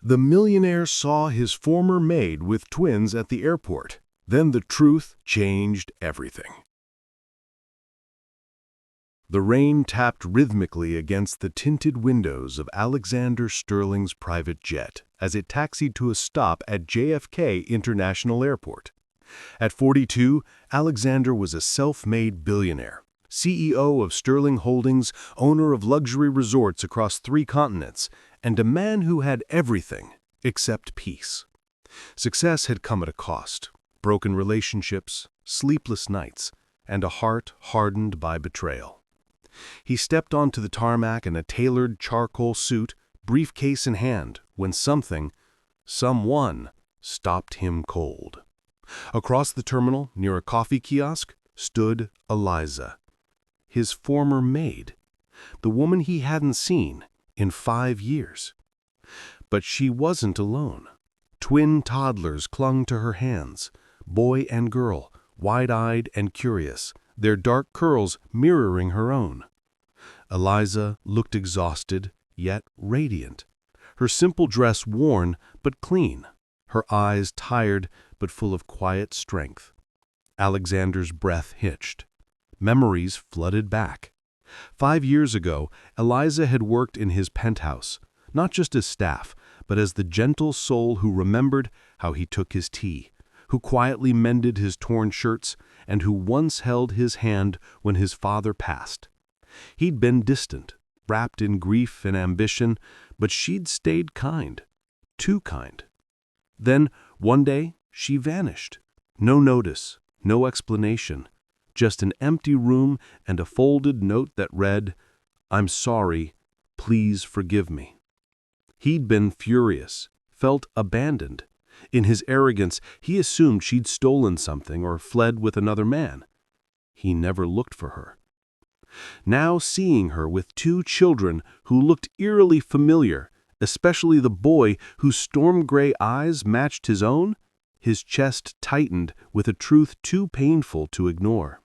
The millionaire saw his former maid with twins at the airport. Then the truth changed everything. The rain tapped rhythmically against the tinted windows of Alexander Sterling's private jet as it taxied to a stop at JFK International Airport. At 42, Alexander was a self-made billionaire, CEO of Sterling Holdings, owner of luxury resorts across 3 continents, and a man who had everything except peace. Success had come at a cost: broken relationships, sleepless nights, and a heart hardened by betrayal. He stepped onto the tarmac in a tailored charcoal suit, briefcase in hand, when someone stopped him cold. Across the terminal, near a coffee kiosk, stood Eliza, his former maid, the woman he hadn't seen in 5 years. But she wasn't alone. Twin toddlers clung to her hands, boy and girl, wide-eyed and curious, their dark curls mirroring her own. Eliza looked exhausted, yet radiant. Her simple dress worn but clean, her eyes tired but full of quiet strength. Alexander's breath hitched. Memories flooded back. 5 years ago, Eliza had worked in his penthouse, not just as staff, but as the gentle soul who remembered how he took his tea, who quietly mended his torn shirts, and who once held his hand when his father passed. He'd been distant, wrapped in grief and ambition, but she'd stayed kind, too kind. Then, one day, she vanished. No notice, no explanation, just an empty room and a folded note that read, "I'm sorry, please forgive me." He'd been furious, felt abandoned. In his arrogance, he assumed she'd stolen something or fled with another man. He never looked for her. Now, seeing her with 2 children who looked eerily familiar, especially the boy whose storm-gray eyes matched his own, his chest tightened with a truth too painful to ignore.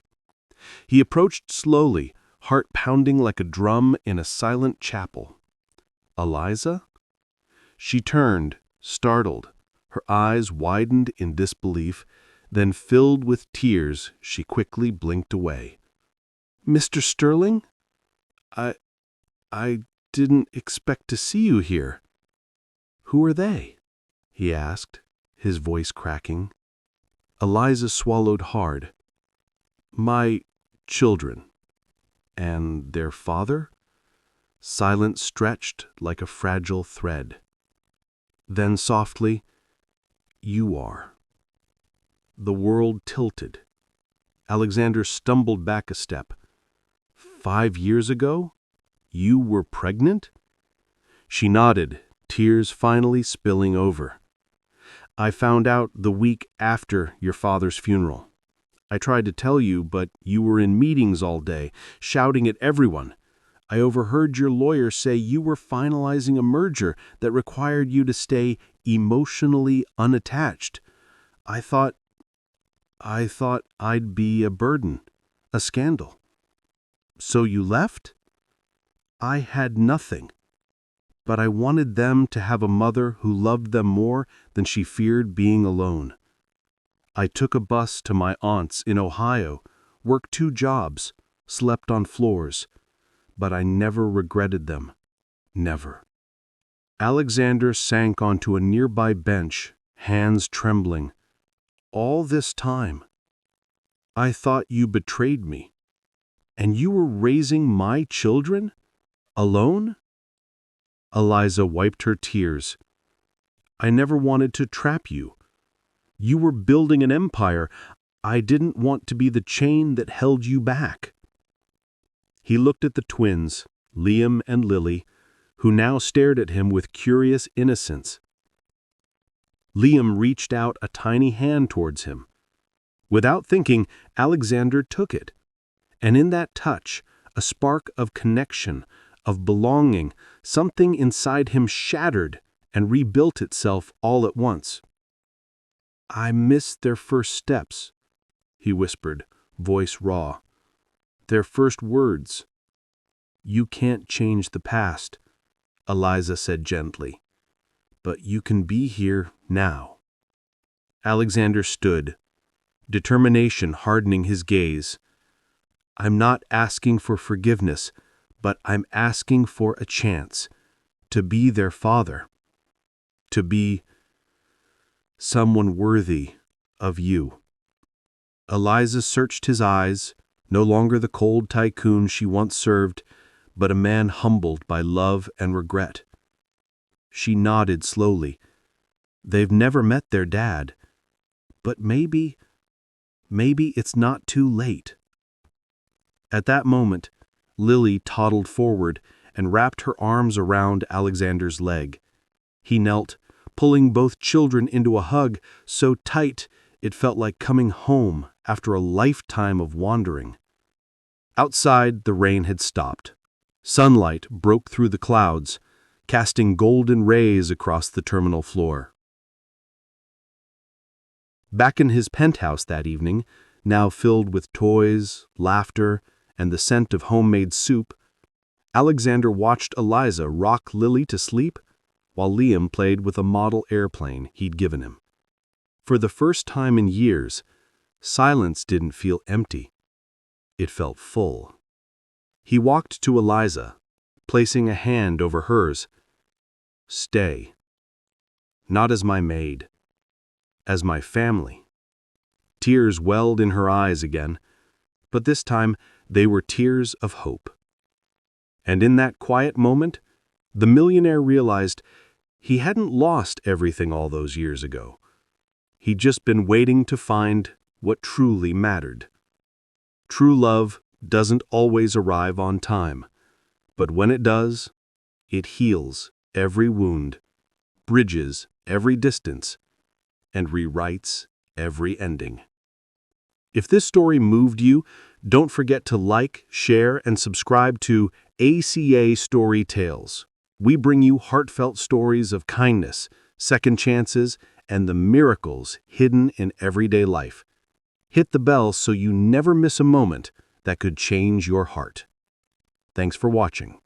He approached slowly, heart pounding like a drum in a silent chapel. "Eliza?" She turned, startled. Her eyes widened in disbelief, then filled with tears, she quickly blinked away. "Mr. Sterling? I didn't expect to see you here." "Who are they?" he asked, his voice cracking. Eliza swallowed hard. "My children." "And their father?" Silence stretched like a fragile thread. Then softly, "You are." The world tilted. Alexander stumbled back a step. 5 years ago? You were pregnant?" She nodded, tears finally spilling over. "I found out the week after your father's funeral. I tried to tell you, but you were in meetings all day, shouting at everyone. I overheard your lawyer say you were finalizing a merger that required you to stay emotionally unattached. I thought I'd be a burden, a scandal. So you left? I had nothing, but I wanted them to have a mother who loved them more than she feared being alone. I took a bus to my aunt's in Ohio, worked 2 jobs, slept on floors, but I never regretted them. Never." Alexander sank onto a nearby bench, hands trembling. "All this time, I thought you betrayed me. And you were raising my children? Alone?" Eliza wiped her tears. "I never wanted to trap you. You were building an empire. I didn't want to be the chain that held you back." He looked at the twins, Liam and Lily, who now stared at him with curious innocence. Liam reached out a tiny hand towards him. Without thinking, Alexander took it. And in that touch, a spark of connection, of belonging, something inside him shattered and rebuilt itself all at once. "I missed their first steps," he whispered, voice raw. "Their first words." "You can't change the past," Eliza said gently. but you can be here now." Alexander stood, determination hardening his gaze. "I'm not asking for forgiveness, but I'm asking for a chance to be their father, to be someone worthy of you." Eliza searched his eyes, no longer the cold tycoon she once served, but a man humbled by love and regret. She nodded slowly. They've never met their dad, but maybe it's not too late. At that moment, Lily toddled forward and wrapped her arms around Alexander's leg. He knelt, pulling both children into a hug so tight it felt like coming home after a lifetime of wandering. Outside, the rain had stopped. Sunlight broke through the clouds, casting golden rays across the terminal floor. Back in his penthouse that evening, now filled with toys, laughter, and the scent of homemade soup, Alexander watched Eliza rock Lily to sleep while Liam played with a model airplane he'd given him. For the first time in years, silence didn't feel empty. It felt full. He walked to Eliza, placing a hand over hers. "Stay. Not as my maid, as my family." Tears welled in her eyes again, but this time they were tears of hope. And in that quiet moment, the millionaire realized he hadn't lost everything all those years ago. He'd just been waiting to find what truly mattered. True love doesn't always arrive on time, but when it does, it heals every wound, bridges every distance, and rewrites every ending. If this story moved you, don't forget to like, share, and subscribe to ACA Story Tales. We bring you heartfelt stories of kindness, second chances, and the miracles hidden in everyday life. Hit the bell so you never miss a moment that could change your heart. Thanks for watching.